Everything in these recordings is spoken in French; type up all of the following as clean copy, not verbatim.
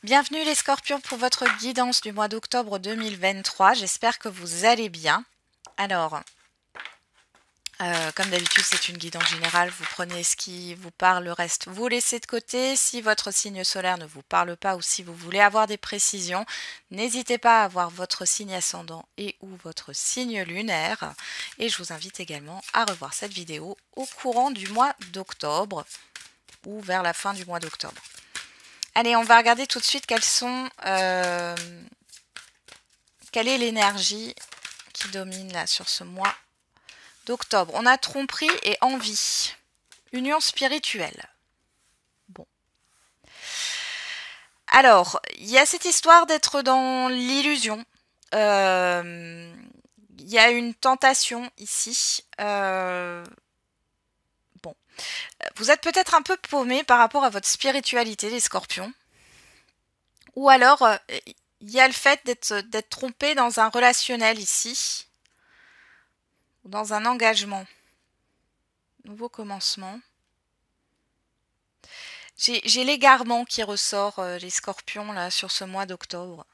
Bienvenue les scorpions pour votre guidance du mois d'octobre 2023. J'espère que vous allez bien. Alors, comme d'habitude, c'est une guidance générale. Vous prenez ce qui vous parle, le reste, vous laissez de côté. Si votre signe solaire ne vous parle pas ou si vous voulez avoir des précisions, n'hésitez pas à voir votre signe ascendant et ou votre signe lunaire. Et je vous invite également à revoir cette vidéo au courant du mois d'octobre ou vers la fin du mois d'octobre. Allez, on va regarder tout de suite quelle est l'énergie qui domine là sur ce mois d'octobre. On a tromperie et envie. Union spirituelle. Bon. Alors, il y a cette histoire d'être dans l'illusion. Il y a une tentation ici. Vous êtes peut-être un peu paumé par rapport à votre spiritualité, les scorpions. Ou alors, il y a le fait d'être trompé dans un relationnel ici. Dans un engagement. Nouveau commencement. J'ai l'égarement qui ressort, les scorpions, là, sur ce mois d'octobre.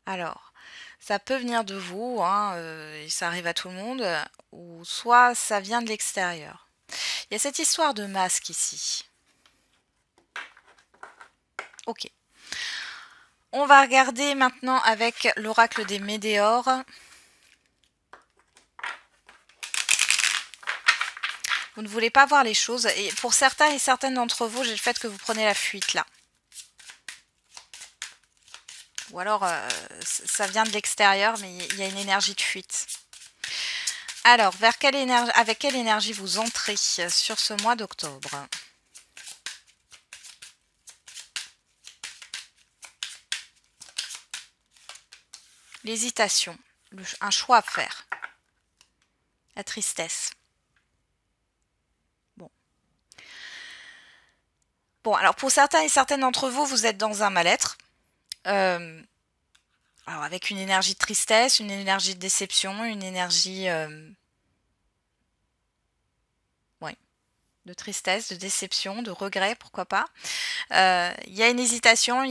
Alors, ça peut venir de vous, hein, et ça arrive à tout le monde, ou soit ça vient de l'extérieur. Il y a cette histoire de masque ici. Ok. On va regarder maintenant avec l'oracle des météores. Vous ne voulez pas voir les choses. Et pour certains et certaines d'entre vous, j'ai le fait que vous prenez la fuite là. Ou alors, ça vient de l'extérieur, mais il y a une énergie de fuite. Alors, avec quelle énergie vous entrez sur ce mois d'octobre? L'hésitation, un choix à faire. La tristesse. Bon, alors pour certains et certaines d'entre vous, vous êtes dans un mal-être. Alors avec une énergie de tristesse, une énergie de déception, une énergie de tristesse, de déception, de regret, pourquoi pas. Il y a une hésitation,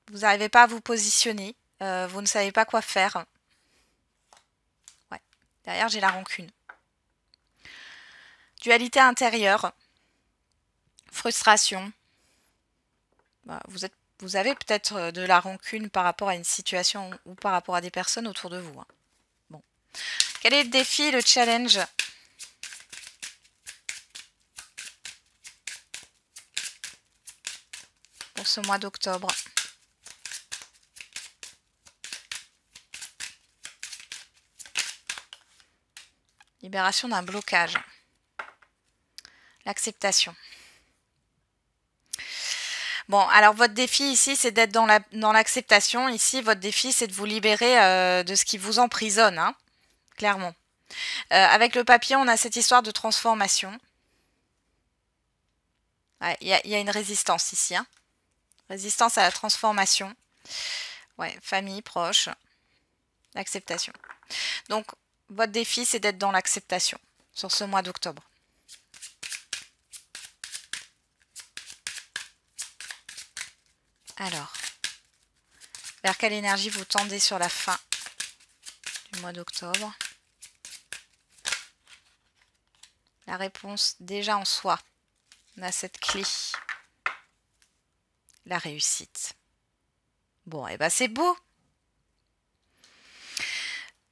vous n'arrivez pas à vous positionner, vous ne savez pas quoi faire. Ouais. Derrière, j'ai la rancune. Dualité intérieure, frustration. Bah, vous avez peut-être de la rancune par rapport à une situation ou par rapport à des personnes autour de vous. Hein. Bon. Quel est le défi, le challenge ? Pour ce mois d'octobre. Libération d'un blocage. L'acceptation. Bon, alors votre défi ici, c'est d'être dans l'acceptation. Ici, votre défi, c'est de vous libérer de ce qui vous emprisonne, hein, clairement. Avec le papier, on a cette histoire de transformation. Ouais, y a une résistance ici. Hein. Résistance à la transformation. Ouais, famille, proche. L'acceptation. Donc, votre défi, c'est d'être dans l'acceptation sur ce mois d'octobre. Alors, vers quelle énergie vous tendez sur la fin du mois d'octobre? La réponse déjà en soi. On a cette clé. La réussite. Bon, et ben c'est beau.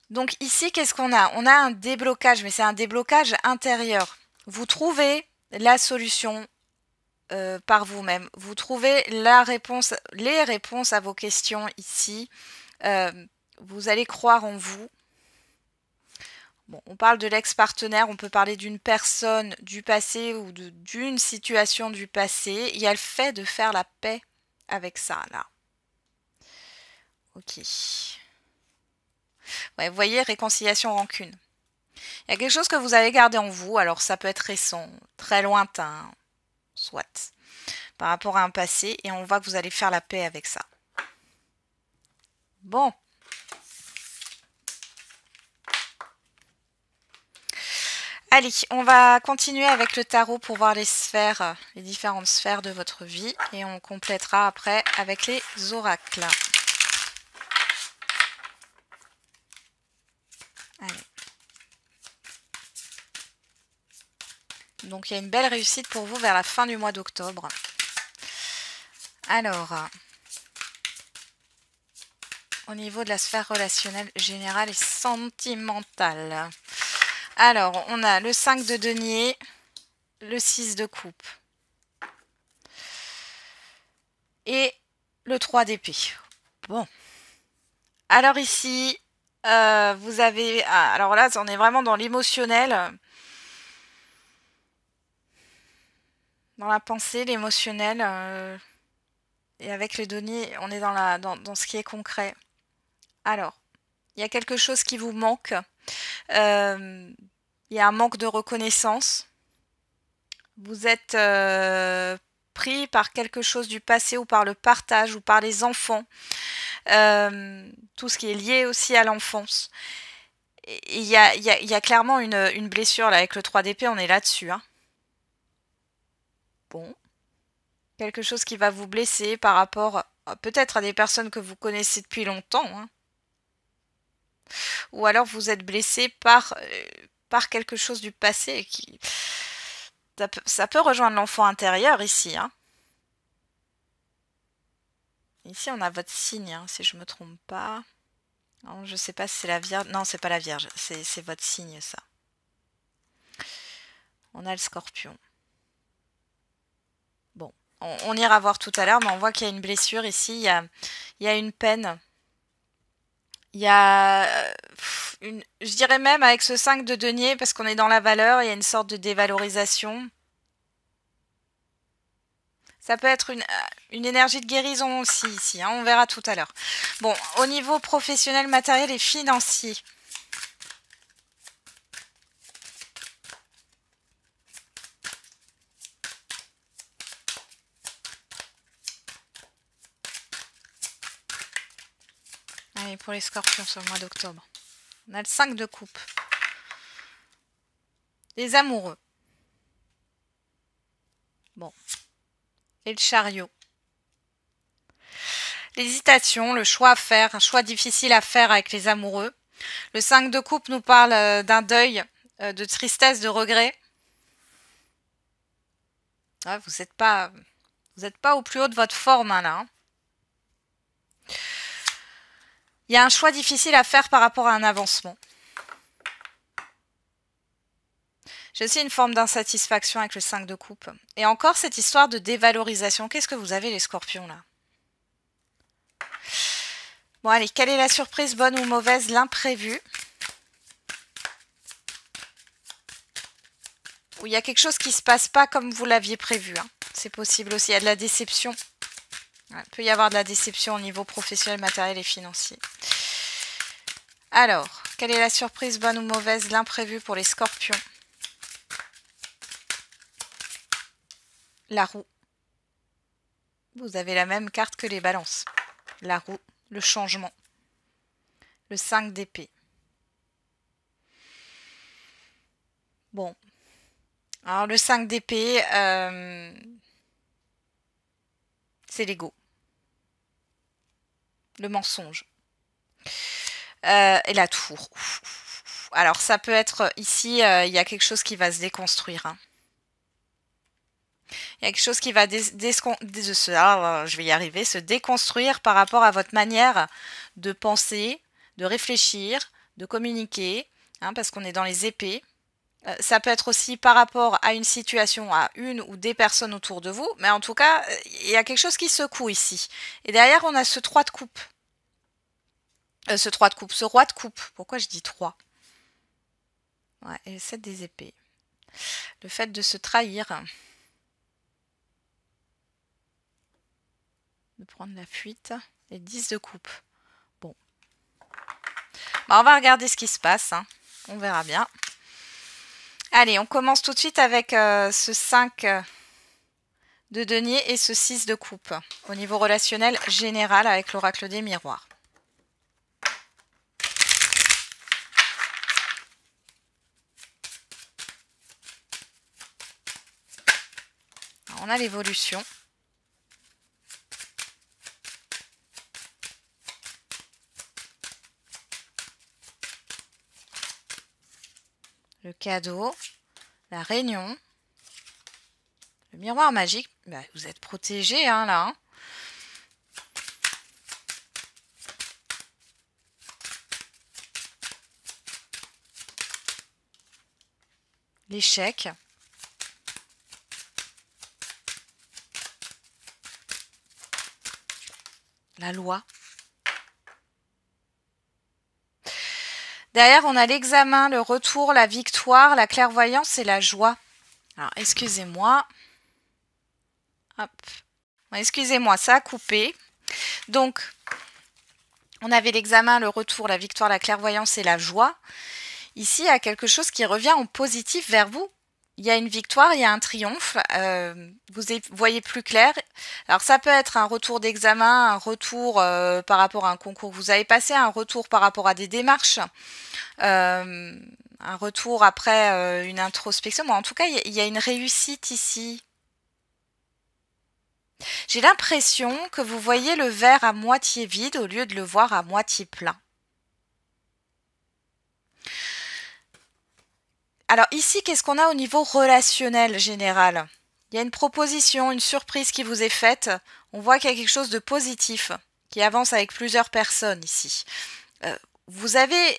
Donc ici, qu'est-ce qu'on a? On a un déblocage, mais c'est un déblocage intérieur. Vous trouvez la solution par vous-même. Vous trouvez les réponses à vos questions ici. Vous allez croire en vous. Bon, on parle de l'ex-partenaire, on peut parler d'une personne du passé ou d'une situation du passé. Il y a le fait de faire la paix avec ça, là. Ok. Ouais, vous voyez, réconciliation, rancune. Il y a quelque chose que vous avez gardé en vous, alors ça peut être récent, très lointain, soit, par rapport à un passé, et on voit que vous allez faire la paix avec ça. Bon. Allez, on va continuer avec le tarot pour voir les sphères, les différentes sphères de votre vie. Et on complétera après avec les oracles. Allez. Donc il y a une belle réussite pour vous vers la fin du mois d'octobre. Alors, au niveau de la sphère relationnelle générale et sentimentale. Alors, on a le 5 de denier, le 6 de coupe et le 3 d'épée. Bon. Alors ici, vous avez... alors là, on est vraiment dans l'émotionnel. Dans la pensée, l'émotionnel. Et avec le denier, on est dans ce qui est concret. Alors, il y a quelque chose qui vous manque. Il y a un manque de reconnaissance. Vous êtes pris par quelque chose du passé ou par le partage ou par les enfants. Tout ce qui est lié aussi à l'enfance. Il y a clairement une blessure là avec le 3 d'épée, on est là-dessus. Hein. Bon. Quelque chose qui va vous blesser par rapport peut-être à des personnes que vous connaissez depuis longtemps. Hein. Ou alors vous êtes blessé par quelque chose du passé qui... Ça peut rejoindre l'enfant intérieur ici. Hein. Ici, on a votre signe, hein, si je ne me trompe pas. Non, je ne sais pas si c'est la Vierge. Non, c'est pas la Vierge. C'est votre signe, ça. On a le Scorpion. Bon, on ira voir tout à l'heure, mais on voit qu'il y a une blessure ici. Il y a une peine. Il y a je dirais même avec ce 5 de denier, parce qu'on est dans la valeur, il y a une sorte de dévalorisation. Ça peut être une énergie de guérison aussi ici, hein, on verra tout à l'heure. Bon, au niveau professionnel, matériel et financier. Allez, pour les scorpions sur le mois d'octobre. On a le 5 de coupe. Les amoureux. Bon. Et le chariot. L'hésitation, le choix à faire, un choix difficile à faire avec les amoureux. Le 5 de coupe nous parle d'un deuil, de tristesse, de regret. Ouais, vous n'êtes pas au plus haut de votre forme hein, là. Hein. Il y a un choix difficile à faire par rapport à un avancement. J'ai aussi une forme d'insatisfaction avec le 5 de coupe. Et encore cette histoire de dévalorisation. Qu'est-ce que vous avez les scorpions là? Bon allez, quelle est la surprise, bonne ou mauvaise, l'imprévu? Ou il y a quelque chose qui ne se passe pas comme vous l'aviez prévu. Hein. C'est possible aussi, il y a de la déception. Il peut y avoir de la déception au niveau professionnel, matériel et financier. Alors, quelle est la surprise, bonne ou mauvaise, l'imprévu pour les scorpions? La roue. Vous avez la même carte que les balances. La roue, le changement. Le 5 d'épée. Bon. Alors, le 5 d'épée, c'est l'ego. Le mensonge. Et la tour. Alors, ça peut être ici, il y a quelque chose qui va se déconstruire. Hein. Il y a quelque chose qui va je vais y arriver, se déconstruire par rapport à votre manière de penser, de réfléchir, de communiquer, hein, parce qu'on est dans les épées. Ça peut être aussi par rapport à une situation, à une ou des personnes autour de vous, mais en tout cas, il y a quelque chose qui secoue ici. Et derrière, on a ce 3 de coupe. Ce roi de coupe. Pourquoi je dis 3? Ouais, et le 7 des épées. Le fait de se trahir. De prendre la fuite. Et 10 de coupe. Bon. Bah, on va regarder ce qui se passe. Hein. On verra bien. Allez, on commence tout de suite avec ce 5 de denier et ce 6 de coupe. Au niveau relationnel général avec l'oracle des miroirs. On a l'évolution. Le cadeau, la réunion, le miroir magique. Bah, vous êtes protégé hein, là. Hein. L'échec. La loi. Derrière, on a l'examen, le retour, la victoire, la clairvoyance et la joie. Alors, excusez-moi. Hop. Excusez-moi, ça a coupé. Donc, on avait l'examen, le retour, la victoire, la clairvoyance et la joie. Ici, il y a quelque chose qui revient en positif vers vous. Il y a une victoire, il y a un triomphe. Vous voyez plus clair. Alors, ça peut être un retour d'examen, un retour par rapport à un concours que vous avez passé, un retour par rapport à des démarches, un retour après une introspection. Bon, en tout cas, il y a une réussite ici. J'ai l'impression que vous voyez le verre à moitié vide au lieu de le voir à moitié plein. Alors ici, qu'est-ce qu'on a au niveau relationnel général? Il y a une proposition, une surprise qui vous est faite. On voit qu'il y a quelque chose de positif qui avance avec plusieurs personnes ici. Vous avez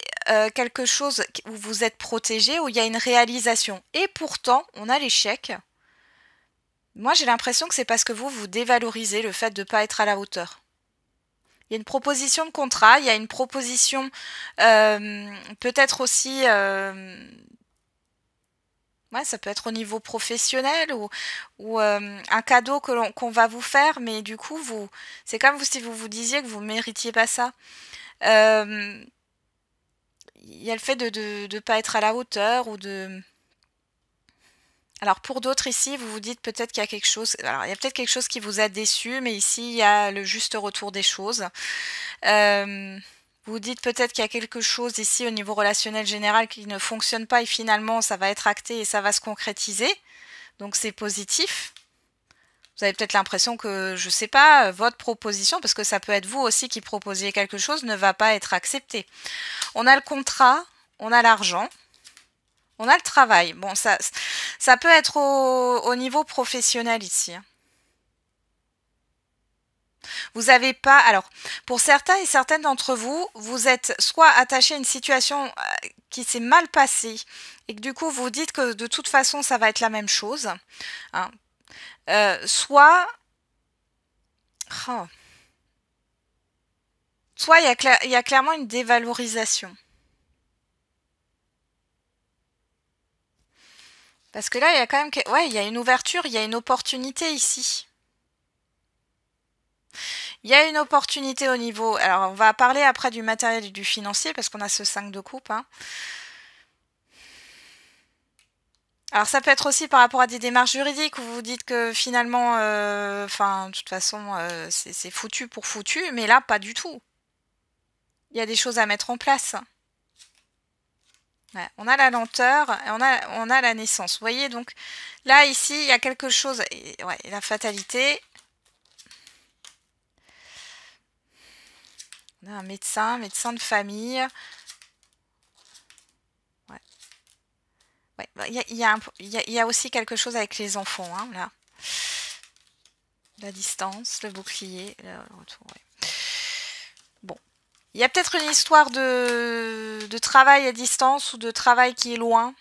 quelque chose où vous êtes protégé, où il y a une réalisation. Et pourtant, on a l'échec. Moi, j'ai l'impression que c'est parce que vous dévalorisez le fait de ne pas être à la hauteur. Il y a une proposition de contrat, il y a une proposition peut-être aussi... ouais, ça peut être au niveau professionnel ou un cadeau qu'on va vous faire, mais du coup, c'est comme si vous vous disiez que vous ne méritiez pas ça. Il y a le fait de ne pas être à la hauteur ou de... Alors pour d'autres ici, vous vous dites peut-être qu'il y a quelque chose... Alors il y a peut-être quelque chose qui vous a déçu, mais ici, il y a le juste retour des choses. Vous dites peut-être qu'il y a quelque chose ici au niveau relationnel général qui ne fonctionne pas et finalement ça va être acté et ça va se concrétiser. Donc c'est positif. Vous avez peut-être l'impression que, je ne sais pas, votre proposition, parce que ça peut être vous aussi qui proposiez quelque chose, ne va pas être acceptée. On a le contrat, on a l'argent, on a le travail. Bon, ça peut être au niveau professionnel ici. Vous n'avez pas... Alors, pour certains et certaines d'entre vous, vous êtes soit attaché à une situation qui s'est mal passée et que du coup, vous dites que de toute façon, ça va être la même chose. Hein. Soit... Oh. Soit il y a clairement une dévalorisation. Parce que là, il y a quand même... Ouais, il y a une ouverture, il y a une opportunité ici. Il y a une opportunité au niveau... Alors, on va parler après du matériel et du financier, parce qu'on a ce 5 de coupe. Hein. Alors, ça peut être aussi par rapport à des démarches juridiques, où vous vous dites que finalement, de toute façon, c'est foutu pour foutu, mais là, pas du tout. Il y a des choses à mettre en place. Ouais, on a la lenteur et on a la naissance. Vous voyez, donc là, ici, il y a quelque chose... Ouais, la fatalité... On a un médecin de famille. Ouais. Ouais. Il y a aussi quelque chose avec les enfants, hein, là. La distance, le bouclier, le retour, ouais. Bon. Il y a peut-être une histoire de travail à distance ou de travail qui est loin.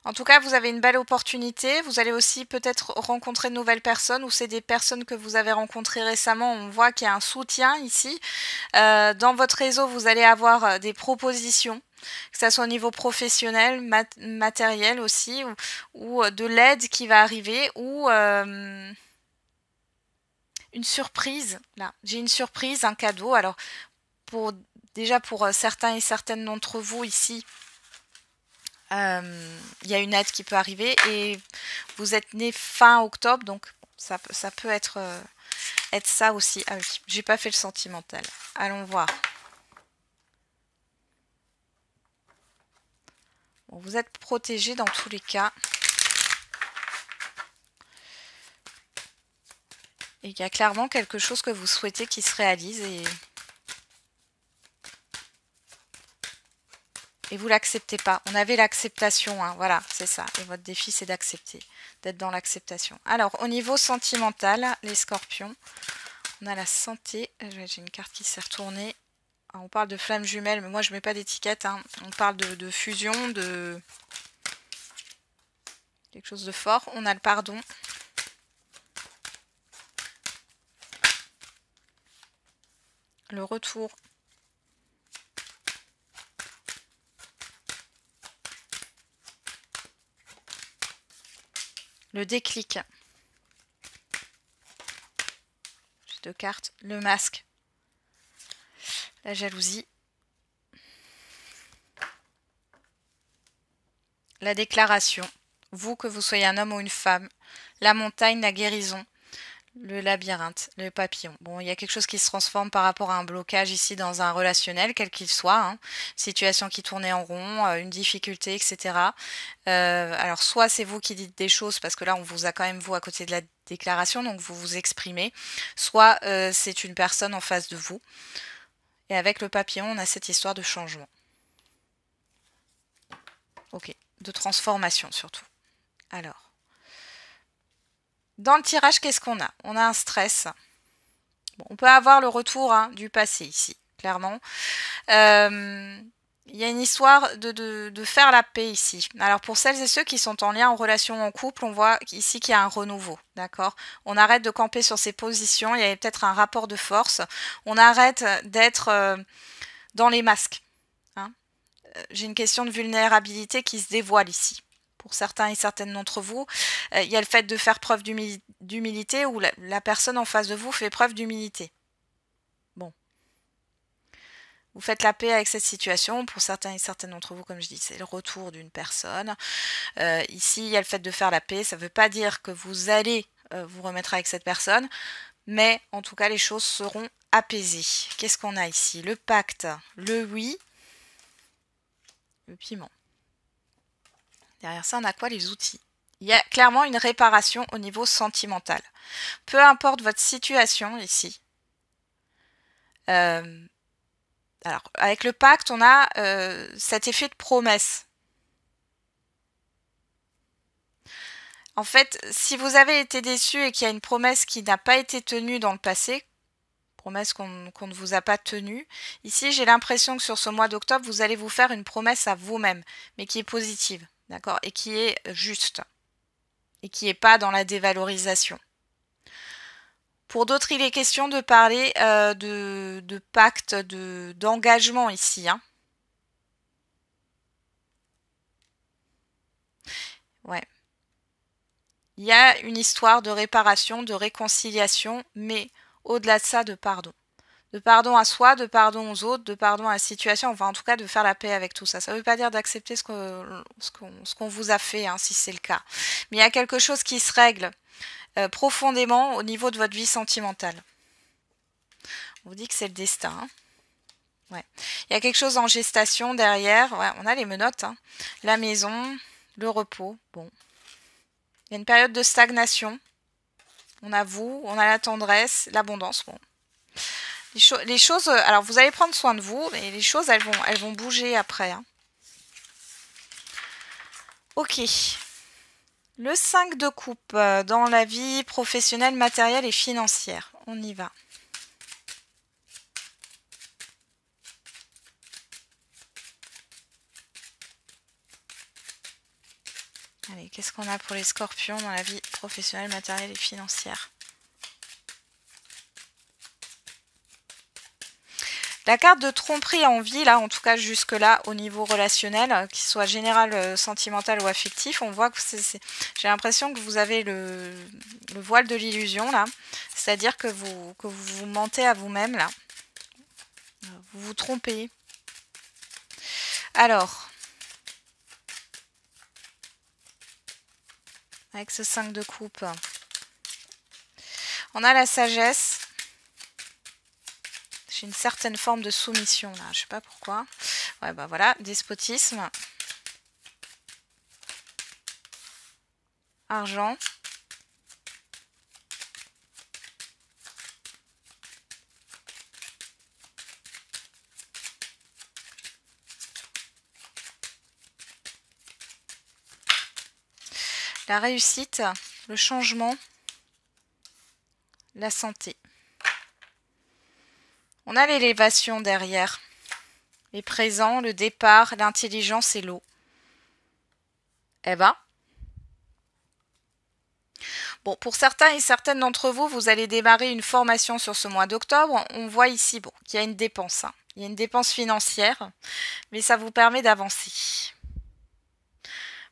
En tout cas, vous avez une belle opportunité. Vous allez aussi peut-être rencontrer de nouvelles personnes ou c'est des personnes que vous avez rencontrées récemment. On voit qu'il y a un soutien ici. Dans votre réseau, vous allez avoir des propositions, que ce soit au niveau professionnel, matériel aussi, ou de l'aide qui va arriver, ou une surprise. Là, j'ai une surprise, un cadeau. Alors, déjà pour certains et certaines d'entre vous ici, il y a une aide qui peut arriver et vous êtes né fin octobre, donc ça peut être ça aussi. Ah oui, j'ai pas fait le sentimental. Allons voir. Bon, vous êtes protégé dans tous les cas. Et il y a clairement quelque chose que vous souhaitez qui se réalise et vous l'acceptez pas. On avait l'acceptation, hein, voilà, c'est ça. Et votre défi, c'est d'accepter, d'être dans l'acceptation. Alors, au niveau sentimental, les scorpions, on a la santé. J'ai une carte qui s'est retournée. Alors, on parle de flammes jumelles, mais moi, je mets pas d'étiquette. Hein. On parle de fusion, de quelque chose de fort. On a le pardon. Le retour. Le déclic. J'ai 2 cartes. Le masque. La jalousie. La déclaration. Vous, que vous soyez un homme ou une femme. La montagne, la guérison. Le labyrinthe, le papillon. Bon, il y a quelque chose qui se transforme par rapport à un blocage ici dans un relationnel, quel qu'il soit. Hein. Situation qui tournait en rond, une difficulté, etc. Alors, soit c'est vous qui dites des choses, parce que là, on vous a quand même, vous, à côté de la déclaration, donc vous vous exprimez. Soit c'est une personne en face de vous. Et avec le papillon, on a cette histoire de changement. Ok, de transformation surtout. Alors. Dans le tirage, qu'est-ce qu'on a? On a un stress. Bon, on peut avoir le retour hein, du passé ici, clairement. Il y a une histoire de faire la paix ici. Alors pour celles et ceux qui sont en lien en relation en couple, on voit ici qu'il y a un renouveau, d'accord? On arrête de camper sur ses positions, il y a peut-être un rapport de force. On arrête d'être dans les masques. Hein. J'ai une question de vulnérabilité qui se dévoile ici. Pour certains et certaines d'entre vous, il y a le fait de faire preuve d'humilité ou la personne en face de vous fait preuve d'humilité. Bon. Vous faites la paix avec cette situation. Pour certains et certaines d'entre vous, comme je dis, c'est le retour d'une personne. Ici, il y a le fait de faire la paix. Ça ne veut pas dire que vous allez vous remettre avec cette personne, mais en tout cas, les choses seront apaisées. Qu'est-ce qu'on a ici? Le pacte, le oui, le piment. Derrière ça, on a quoi? Les outils. Il y a clairement une réparation au niveau sentimental. Peu importe votre situation ici. Alors, avec le pacte, on a cet effet de promesse. En fait, si vous avez été déçu et qu'il y a une promesse qui n'a pas été tenue dans le passé, promesse qu'on ne vous a pas tenue, ici, j'ai l'impression que sur ce mois d'octobre, vous allez vous faire une promesse à vous-même, mais qui est positive. D'accord, et qui est juste. Et qui n'est pas dans la dévalorisation. Pour d'autres, il est question de parler de pacte, d'engagement ici. Hein. Ouais. Il y a une histoire de réparation, de réconciliation, mais au-delà de ça, de pardon. De pardon à soi, de pardon aux autres, de pardon à la situation, enfin en tout cas de faire la paix avec tout ça. Ça ne veut pas dire d'accepter ce qu'on vous a fait, hein, si c'est le cas. Mais il y a quelque chose qui se règle profondément au niveau de votre vie sentimentale. On vous dit que c'est le destin. Hein. Ouais. Il y a quelque chose en gestation derrière. Ouais, on a les menottes. Hein. La maison, le repos. Bon. Il y a une période de stagnation. On a vous, on a la tendresse, l'abondance. Bon. Les choses, alors vous allez prendre soin de vous, mais les choses, elles vont bouger après. Hein. Ok. Le 5 de coupe dans la vie professionnelle, matérielle et financière. On y va. Allez, qu'est-ce qu'on a pour les scorpions dans la vie professionnelle, matérielle et financière? La carte de tromperie en vie, là, en tout cas jusque-là, au niveau relationnel, qu'il soit général, sentimental ou affectif, on voit que j'ai l'impression que vous avez le voile de l'illusion, là. C'est-à-dire que vous mentez à vous-même, là. Vous vous trompez. Alors, avec ce 5 de coupe, on a la sagesse. J'ai une certaine forme de soumission là, je sais pas pourquoi. Ouais, bah voilà, despotisme. argent. La réussite, le changement, la santé. On a l'élévation derrière. Les présents, le départ, l'intelligence et l'eau. Eh ben. Bon, pour certains et certaines d'entre vous, vous allez démarrer une formation sur ce mois d'octobre. On voit ici bon, qu'il y a une dépense. Hein. Il y a une dépense financière, mais ça vous permet d'avancer.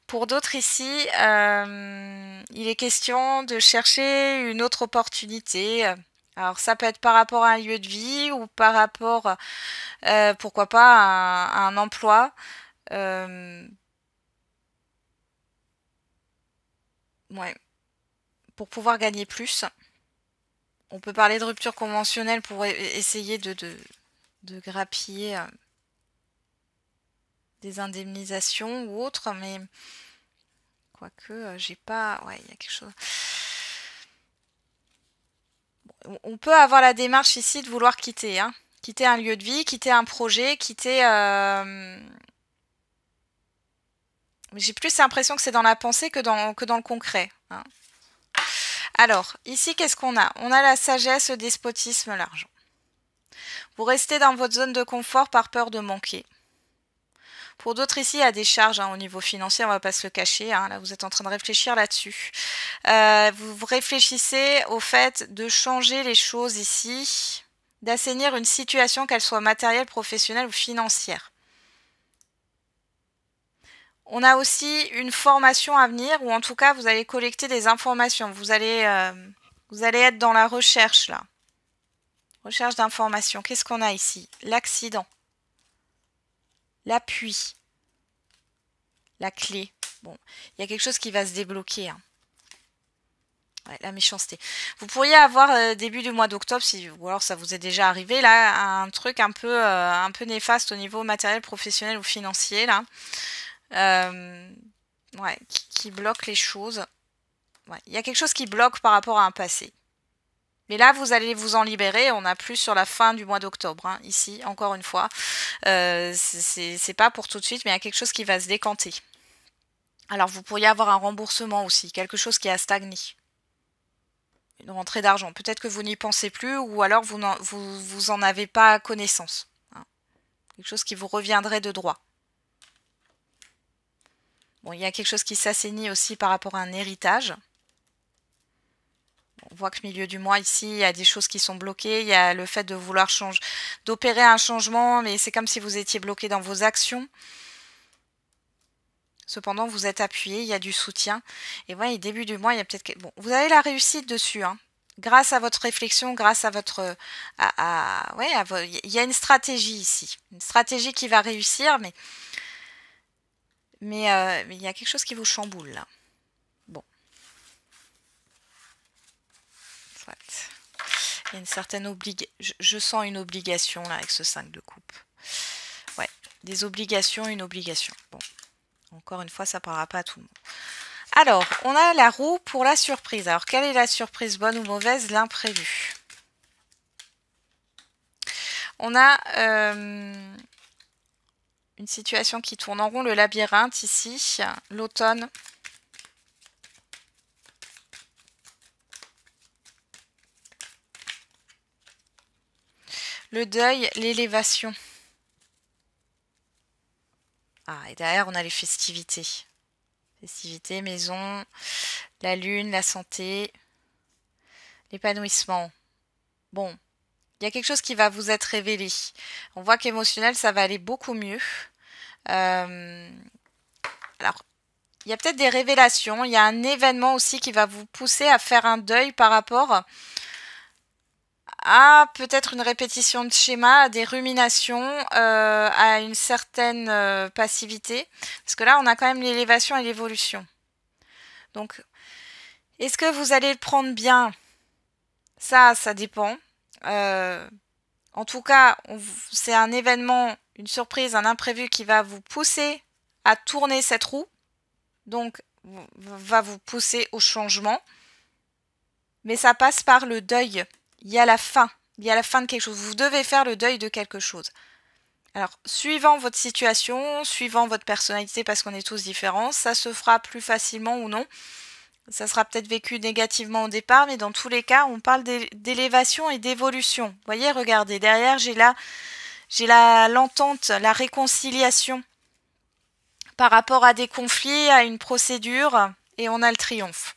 Pour d'autres ici, il est question de chercher une autre opportunité. Alors ça peut être par rapport à un lieu de vie ou par rapport, pourquoi pas, à un emploi. Ouais. Pour pouvoir gagner plus. On peut parler de rupture conventionnelle pour essayer de grappiller des indemnisations ou autres, mais quoique j'ai pas... Ouais, il y a quelque chose... Bon, on peut avoir la démarche ici de vouloir quitter, hein. Quitter un lieu de vie, quitter un projet, quitter... J'ai plus l'impression que c'est dans la pensée que dans le concret. Hein. Alors, ici, qu'est-ce qu'on a? On a la sagesse, le despotisme, l'argent. Vous restez dans votre zone de confort par peur de manquer. Pour d'autres ici, il y a des charges hein, au niveau financier, on ne va pas se le cacher. Hein, là, vous êtes en train de réfléchir là-dessus. Vous réfléchissez au fait de changer les choses ici, d'assainir une situation, qu'elle soit matérielle, professionnelle ou financière. On a aussi une formation à venir, ou en tout cas, vous allez collecter des informations. Vous allez être dans la recherche, là. Recherche d'informations. Qu'est-ce qu'on a ici? L'accident. L'appui. La clé. Bon, il y a quelque chose qui va se débloquer. Hein. Ouais, la méchanceté. Vous pourriez avoir début du mois d'octobre, ou alors ça vous est déjà arrivé, là, un truc un peu néfaste au niveau matériel, professionnel ou financier, là. Ouais, qui bloque les choses. Ouais, il y a quelque chose qui bloque par rapport à un passé. Mais là, vous allez vous en libérer. On a plus sur la fin du mois d'octobre. Hein, ici, encore une fois. C'est pas pour tout de suite, mais il y a quelque chose qui va se décanter. Alors, vous pourriez avoir un remboursement aussi. Quelque chose qui a stagné. Une rentrée d'argent. Peut-être que vous n'y pensez plus ou alors vous en avez pas connaissance. Hein. Quelque chose qui vous reviendrait de droit. Bon, il y a quelque chose qui s'assainit aussi par rapport à un héritage. On voit que milieu du mois ici, il y a des choses qui sont bloquées. Il y a le fait de vouloir d'opérer un changement, mais c'est comme si vous étiez bloqué dans vos actions. Cependant, vous êtes appuyé, il y a du soutien. Et voilà, début du mois, il y a peut-être... Bon, vous avez la réussite dessus, hein. Grâce à votre réflexion, grâce à votre... il y a une stratégie ici. Une stratégie qui va réussir, mais il y a quelque chose qui vous chamboule, là. Bon. Soit. Il y a une certaine obligation. Je sens une obligation, là, avec ce 5 de coupe. Ouais, des obligations, une obligation. Bon. Encore une fois, ça ne parlera pas à tout le monde. Alors, on a la roue pour la surprise. Alors, quelle est la surprise, bonne ou mauvaise? L'imprévu. On a une situation qui tourne en rond, le labyrinthe ici, l'automne. Le deuil, l'élévation. Ah, et derrière, on a les festivités. Festivités, maison, la lune, la santé, l'épanouissement. Bon, il y a quelque chose qui va vous être révélé. On voit qu'émotionnel, ça va aller beaucoup mieux. Alors, il y a peut-être des révélations. Il y a un événement aussi qui va vous pousser à faire un deuil par rapport à peut-être une répétition de schéma, à des ruminations, à une certaine passivité. Parce que là, on a quand même l'élévation et l'évolution. Donc, est-ce que vous allez le prendre bien? Ça dépend. En tout cas, c'est un événement, une surprise, un imprévu qui va vous pousser à tourner cette roue. Donc, va vous pousser au changement. Mais ça passe par le deuil. Il y a la fin. Il y a la fin de quelque chose. Vous devez faire le deuil de quelque chose. Alors, suivant votre situation, suivant votre personnalité, parce qu'on est tous différents, ça se fera plus facilement ou non. Ça sera peut-être vécu négativement au départ, mais dans tous les cas, on parle d'élévation et d'évolution. Vous voyez, regardez, derrière, j'ai l'entente, la réconciliation par rapport à des conflits, à une procédure, et on a le triomphe.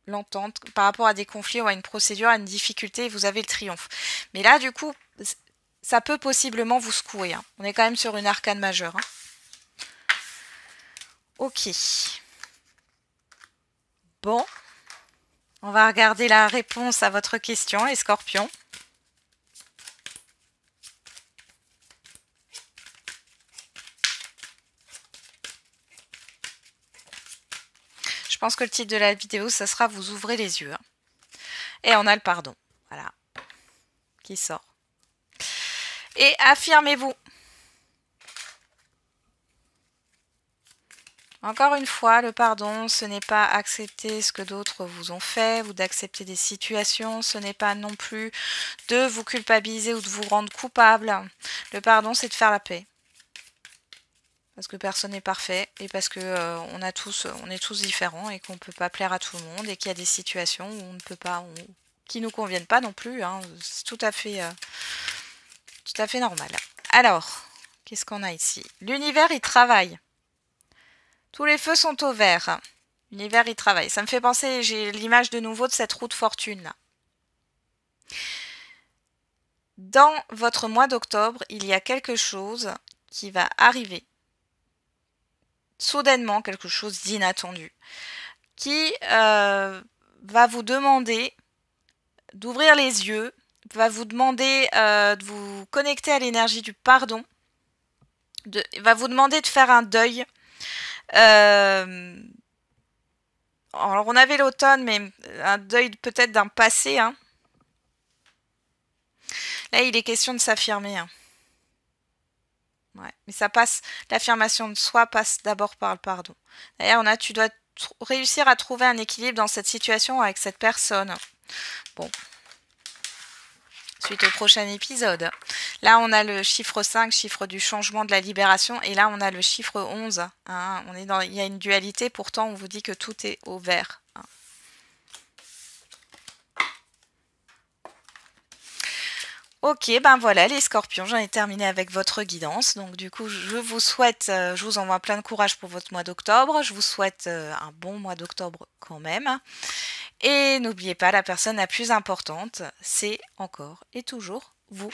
L'entente par rapport à des conflits ou à une procédure, à une difficulté, vous avez le triomphe. Mais là, du coup, ça peut possiblement vous secouer. Hein. On est quand même sur une arcane majeure. Hein. Ok. Bon. On va regarder la réponse à votre question, les scorpions. Je pense que le titre de la vidéo, ça sera « Vous ouvrez les yeux ». Et on a le pardon. Voilà. Qui sort. Et affirmez-vous. Encore une fois, le pardon, ce n'est pas accepter ce que d'autres vous ont fait ou d'accepter des situations. Ce n'est pas non plus de vous culpabiliser ou de vous rendre coupable. Le pardon, c'est de faire la paix. Parce que personne n'est parfait et parce que on est tous différents et qu'on ne peut pas plaire à tout le monde et qu'il y a des situations où on ne peut pas, qui ne nous conviennent pas non plus. Hein. C'est tout à fait normal. Alors, qu'est-ce qu'on a ici? L'univers, il travaille. Tous les feux sont au vert. L'univers, il travaille. Ça me fait penser, j'ai l'image de nouveau de cette roue de fortune là. Dans votre mois d'octobre, il y a quelque chose qui va arriver. Soudainement, quelque chose d'inattendu. Qui va vous demander d'ouvrir les yeux, va vous demander de vous connecter à l'énergie du pardon, va vous demander de faire un deuil. Alors on avait l'automne, mais un deuil peut-être d'un passé. Hein. Là, il est question de s'affirmer. Hein. Ouais, mais ça passe, l'affirmation de soi passe d'abord par le pardon. D'ailleurs, tu dois réussir à trouver un équilibre dans cette situation avec cette personne. Bon. Suite au prochain épisode. Là, on a le chiffre 5, chiffre du changement, de la libération. Et là, on a le chiffre 11. Hein. Il y a une dualité. Pourtant, on vous dit que tout est au vert. Hein. Ok, ben voilà les scorpions, j'en ai terminé avec votre guidance. Donc du coup, je vous souhaite, je vous envoie plein de courage pour votre mois d'octobre. Je vous souhaite un bon mois d'octobre quand même. Et n'oubliez pas, la personne la plus importante, c'est encore et toujours vous.